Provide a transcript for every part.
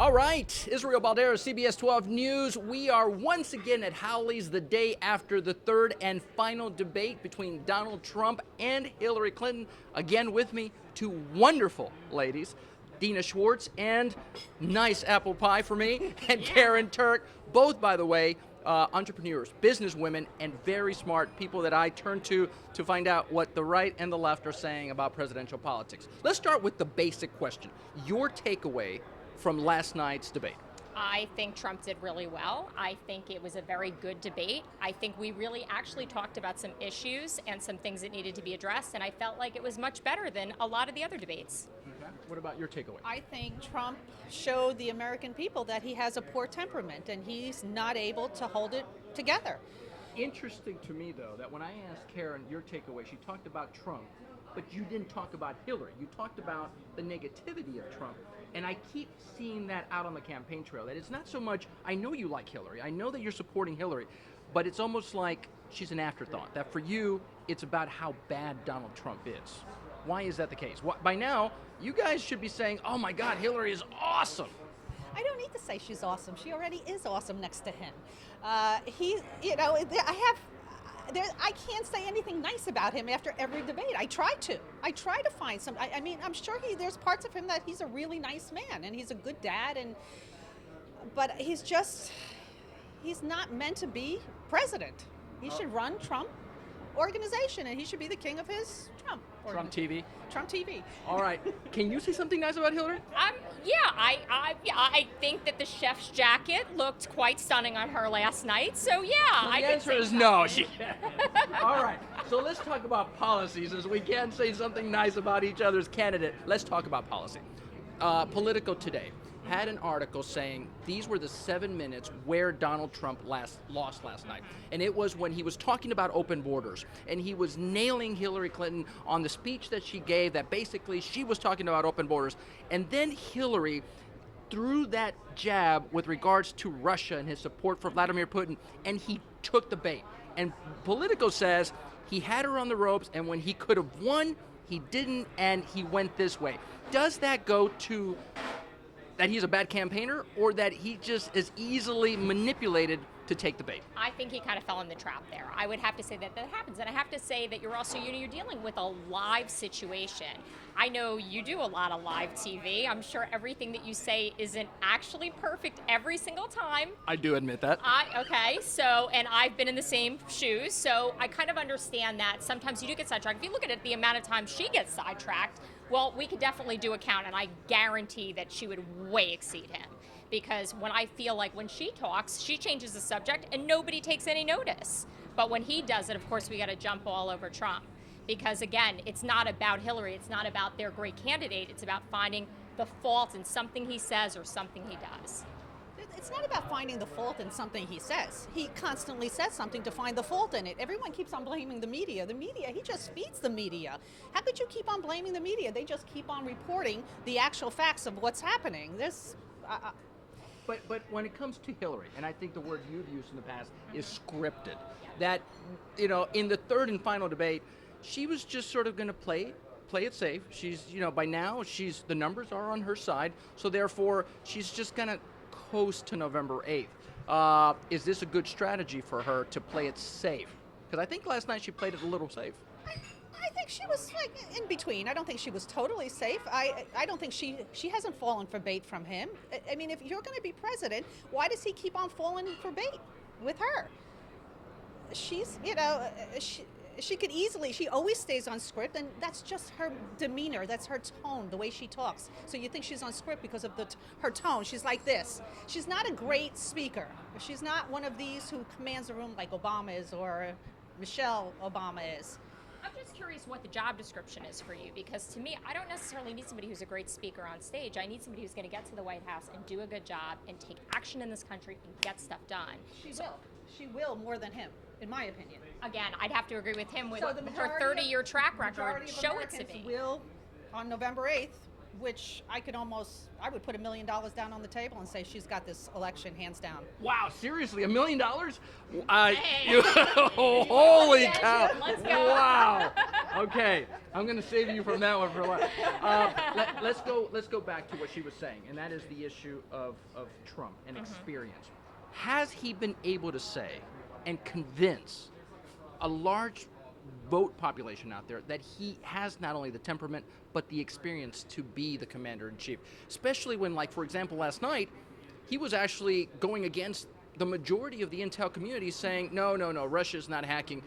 All right, Israel Baldera, CBS 12 News. We are once again at Howley's the day after the third and final debate between Donald Trump and Hillary Clinton. Again with me, two wonderful ladies, Dina Schwartz and nice apple pie for me, and Karyn Turk. Both, by the way, entrepreneurs, businesswomen, and very smart people that I turn to find out what the right and the left are saying about presidential politics. Let's start with the basic question. Your takeaway from last night's debate? I think Trump did really well. I think it was a very good debate. I think we really actually talked about some issues and some things that needed to be addressed, and I felt like it was much better than a lot of the other debates. Okay. What about your takeaway? I think Trump showed the American people that he has a poor temperament and he's not able to hold it together. Interesting to me, though, that when I asked Karyn your takeaway, she talked about Trump, but you didn't talk about Hillary. You talked about the negativity of Trump. And I keep seeing that out on the campaign trail, that it's not so much, I know you like Hillary, I know that you're supporting Hillary, but it's almost like she's an afterthought, that for you, it's about how bad Donald Trump is. Why is that the case? By now, you guys should be saying, oh my God, Hillary is awesome. I don't need to say she's awesome. She already is awesome next to him. I can't say anything nice about him after every debate. I try to find some. I mean, I'm sure there's parts of him that he's a really nice man and he's a good dad, but he's not meant to be president. He should run Trump organization and he should be the king of his Trump TV. Trump TV. All right. Can you say something nice about Hillary? I think that the chef's jacket looked quite stunning on her last night. So yeah, So I the could answer say is no. All right. So let's talk about policy. Since we can't say something nice about each other's candidate, let's talk about policy. Politico Today had an article saying these were the 7 minutes where Donald Trump lost last night. And it was when he was talking about open borders and he was nailing Hillary Clinton on the speech that she gave, that basically she was talking about open borders. And then Hillary threw that jab with regards to Russia and his support for Vladimir Putin, and he took the bait. And Politico says he had her on the ropes, and when he could have won, he didn't, and he went this way. Does that go to that he's a bad campaigner, or that he just is easily manipulated to take the bait? I think he kind of fell in the trap there. I would have to say that happens, and I have to say that you're also, you're dealing with a live situation. I know you do a lot of live TV. I'm sure everything that you say isn't actually perfect every single time. I do admit that. And I've been in the same shoes, so I kind of understand that sometimes you do get sidetracked. If you look at it, the amount of time she gets sidetracked, well, we could definitely do a count, and I guarantee that she would way exceed him. Because when I feel like when she talks, she changes the subject and nobody takes any notice. But when he does it, of course, we got to jump all over Trump. Because again, it's not about Hillary, it's not about their great candidate, it's about finding the fault in something he says or something he does. It's not about finding the fault in something he says. He constantly says something to find the fault in it. Everyone keeps on blaming the media. The media, he just feeds the media. How could you keep on blaming the media? They just keep on reporting the actual facts of what's happening. But when it comes to Hillary, and I think the word you've used in the past is scripted, that, in the third and final debate, she was just sort of going to play it safe. She's, by now, the numbers are on her side, so therefore, she's just going to coast to November 8th. Is this a good strategy for her to play it safe? Because I think last night she played it a little safe. I think she was in between. I don't think she was totally safe. I don't think she hasn't fallen for bait from him. I mean, if you're going to be president, why does he keep on falling for bait with her? She's, she could easily, she always stays on script, and that's just her demeanor, that's her tone, the way she talks. So you think she's on script because of her tone. She's like this. She's not a great speaker. She's not one of these who commands a room like Obama is or Michelle Obama is. I'm just curious what the job description is for you, because to me, I don't necessarily need somebody who's a great speaker on stage. I need somebody who's going to get to the White House and do a good job and take action in this country and get stuff done. She will more than him, in my opinion. Again, I'd have to agree with him with So the her 30-year track record. Show it to me. Will, on November 8th, which I would put $1 million down on the table and say she's got this election hands down. Wow, seriously, $1 million? Hey. Holy cow! Let's go. Wow. Okay, I'm gonna save you from that one for last. Let's go back to what she was saying, and that is the issue of Trump and experience. Has he been able to say and convince a large vote population out there that he has not only the temperament but the experience to be the commander-in-chief, especially when, like, for example, last night he was actually going against the majority of the intel community, saying no, Russia is not hacking.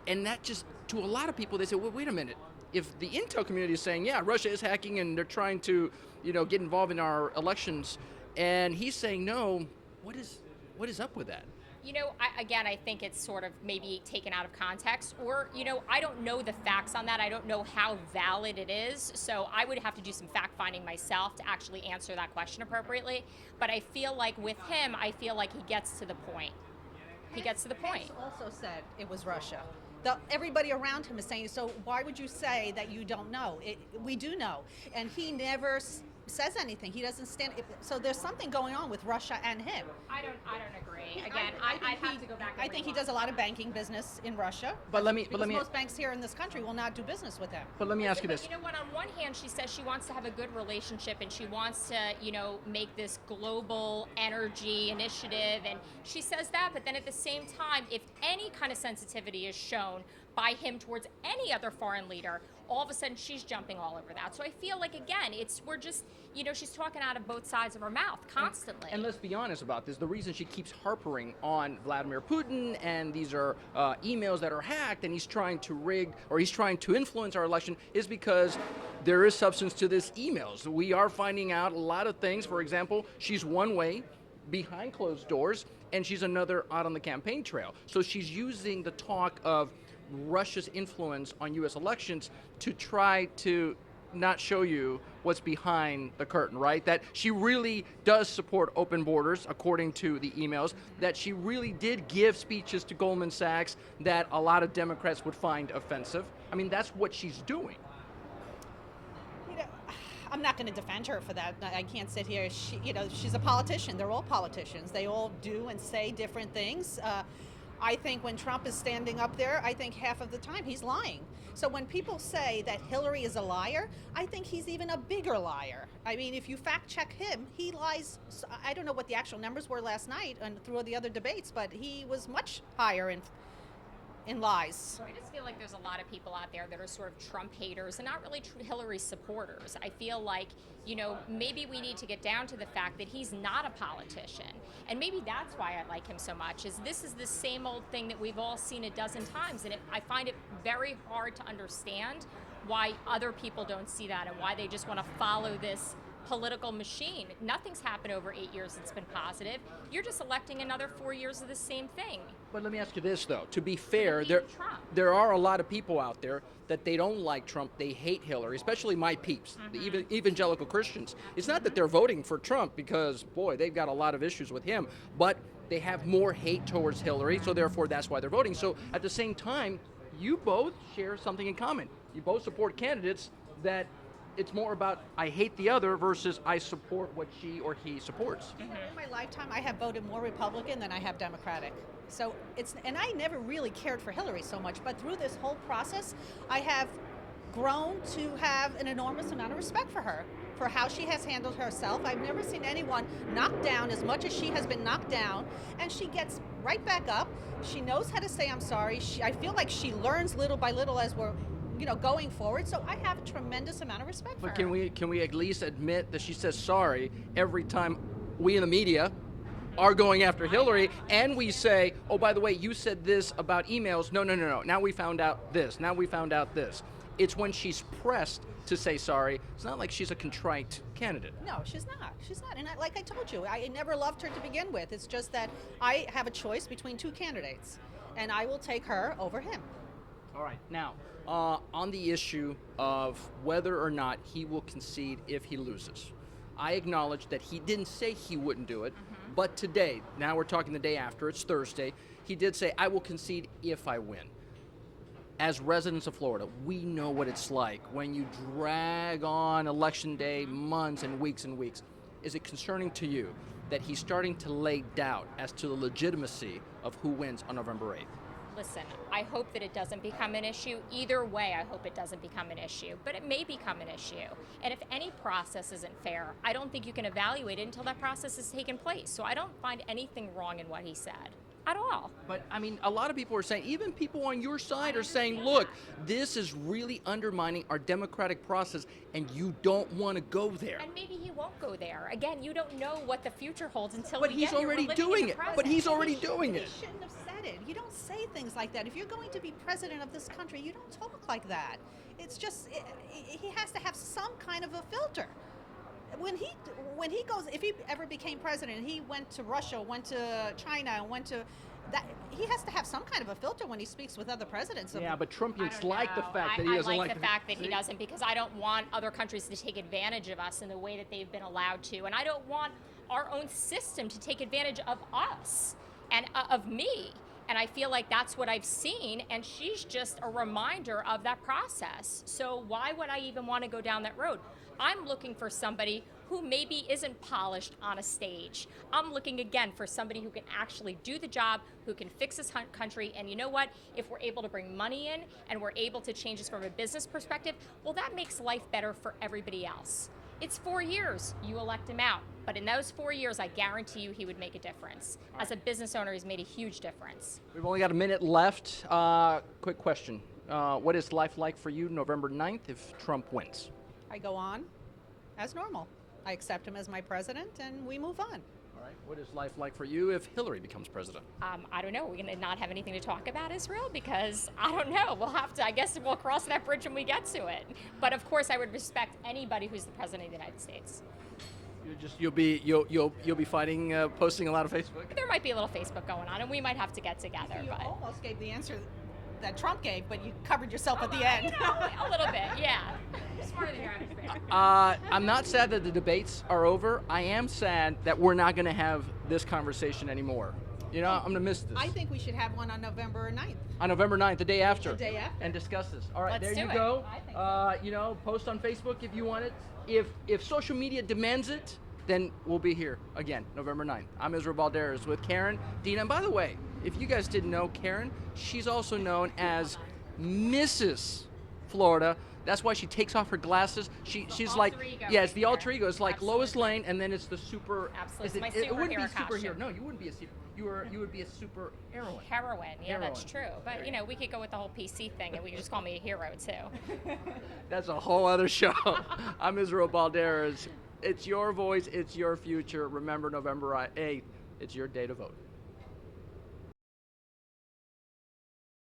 And that just, to a lot of people, they say, well, wait a minute, if the intel community is saying, yeah, Russia is hacking and they're trying to, get involved in our elections, and he's saying no, what is up with that? I think it's sort of maybe taken out of context, or, I don't know the facts on that. I don't know how valid it is. So I would have to do some fact finding myself to actually answer that question appropriately. But I feel like with him, he gets to the point. He gets to the point. Pence also said it was Russia. Everybody around him is saying, so why would you say that you don't know? We do know. And he never says anything. He doesn't stand. So there's something going on with Russia and him. I don't agree. Again, I have to go back. I think he does a lot of banking business in Russia. But let me. Most banks here in this country will not do business with him. But let me ask you this. You know what? On one hand, she says she wants to have a good relationship and she wants to, make this global energy initiative, and she says that. But then at the same time, if any kind of sensitivity is shown by him towards any other foreign leader, all of a sudden she's jumping all over that. So I feel like, again, we're just, she's talking out of both sides of her mouth constantly. And let's be honest about this. The reason she keeps harping on Vladimir Putin and these are emails that are hacked and he's trying to rig or he's trying to influence our election is because there is substance to this emails. We are finding out a lot of things. For example, she's one way behind closed doors and she's another out on the campaign trail. So she's using the talk of Russia's influence on U.S. elections to try to not show you what's behind the curtain, right? That she really does support open borders, according to the emails, that she really did give speeches to Goldman Sachs that a lot of Democrats would find offensive. I mean, that's what she's doing. I'm not going to defend her for that. I can't sit here. She's a politician. They're all politicians. They all do and say different things. I think when Trump is standing up there, I think half of the time he's lying. So when people say that Hillary is a liar, I think he's even a bigger liar. I mean, if you fact check him, he lies. I don't know what the actual numbers were last night and through the other debates, but he was much higher in lies. I just feel like there's a lot of people out there that are sort of Trump haters and not really true Hillary supporters. I feel like, maybe we need to get down to the fact that he's not a politician. And maybe that's why I like him so much, is this is the same old thing that we've all seen a dozen times. And I find it very hard to understand why other people don't see that and why they just want to follow this political machine. Nothing's happened over 8 years that's been positive. You're just electing another 4 years of the same thing. But let me ask you this, though. To be fair, there are a lot of people out there that they don't like Trump. They hate Hillary, especially my peeps, the evangelical Christians. It's not that they're voting for Trump because, boy, they've got a lot of issues with him, but they have more hate towards Hillary, so therefore that's why they're voting. So at the same time, you both share something in common. You both support candidates that it's more about I hate the other versus I support what she or he supports. In my lifetime, I have voted more Republican than I have Democratic. So and I never really cared for Hillary so much, but through this whole process, I have grown to have an enormous amount of respect for her, for how she has handled herself. I've never seen anyone knocked down as much as she has been knocked down, and she gets right back up. She knows how to say I'm sorry. I feel like she learns little by little as we're going forward. So I have a tremendous amount of respect for her. But can we at least admit that she says sorry every time we in the media are going after Hillary, and we say, oh, by the way, you said this about emails. No. Now we found out this. Now we found out this. It's when she's pressed to say sorry. It's not like she's a contrite candidate. No, she's not. She's not. And like I told you, I never loved her to begin with. It's just that I have a choice between two candidates, and I will take her over him. All right. Now, on the issue of whether or not he will concede if he loses, I acknowledge that he didn't say he wouldn't do it, but today, now we're talking the day after, it's Thursday, he did say, I will concede if I win. as residents of Florida, we know what it's like when you drag on election day months and weeks and weeks. Is it concerning to you that he's starting to lay doubt as to the legitimacy of who wins on November 8th? Listen, I hope that it doesn't become an issue. Either way, I hope it doesn't become an issue, but it may become an issue. And if any process isn't fair, I don't think you can evaluate it until that process has taken place. So I don't find anything wrong in what he said at all. But I mean, a lot of people are saying, even people on your side are saying, look, this is really undermining our democratic process and you don't want to go there. And maybe he won't go there. Again, you don't know what the future holds until But we he's get here. We're already living in doing the it. present. But he's already doing He it. shouldn't have said it. You don't say things like that. If you're going to be president of this country, you don't talk like that. It's just, he has to have some kind of a filter. When he goes, if he ever became president, he went to Russia, went to China, went to that. He has to have some kind of a filter when he speaks with other presidents. Yeah, but I Trumpians don't like the know. fact that he doesn't I like like the fact that he See? doesn't, because I don't want other countries to take advantage of us in the way that they've been allowed to, and I don't want our own system to take advantage of us and of me. And I feel like that's what I've seen, and she's just a reminder of that process. So why would I even want to go down that road? I'm looking for somebody who maybe isn't polished on a stage. I'm looking again for somebody who can actually do the job, who can fix this country. And you know what? If we're able to bring money in and we're able to change this from a business perspective, well, that makes life better for everybody else. It's 4 years. You elect him out. But in those 4 years, I guarantee you he would make a difference. As a business owner, he's made a huge difference. We've only got a minute left. Quick question. What is life like for you November 9th if Trump wins? I go on as normal. I accept him as my president, and we move on. All right. What is life like for you if Hillary becomes president? I don't know. We're going to not have anything to talk about, Israel, because I don't know. We'll have to. I guess we'll cross that bridge when we get to it. But of course, I would respect anybody who's the president of the United States. You'll be fighting, posting a lot of Facebook. There might be a little Facebook going on, and we might have to get together. You But almost gave the answer that Trump gave, but you covered yourself at the end. You know, a little bit, yeah. Smarter than your average bear. I'm not sad that the debates are over. I am sad that we're not going to have this conversation anymore. You know, I'm going to miss this. I think we should have one on November 9th. On November 9th, the day after. The day after. And discuss this. All right, Let's there you do it. go. I think so. You know, post on Facebook if you want it. If social media demands it, then we'll be here again, November 9th. I'm Israel Balderas with Karyn, Dina. And by the way, if you guys didn't know Karyn, she's also known as Mrs. Florida. That's why she takes off her glasses. She's alter like, ego yeah, it's right the there. alter ego. It's like Absolutely. Lois Lane, and then it's the super. Absolutely. Is It's my it wouldn't be superhero superhero. costume. No, you wouldn't be a super. You would be a super heroine. Heroine, yeah, that's Heroine. true. But, you know, we could go with the whole PC thing, and we could just call me a hero, too. That's a whole other show. I'm Israel Balderas. It's your voice. It's your future. Remember, November 8th. It's your day to vote.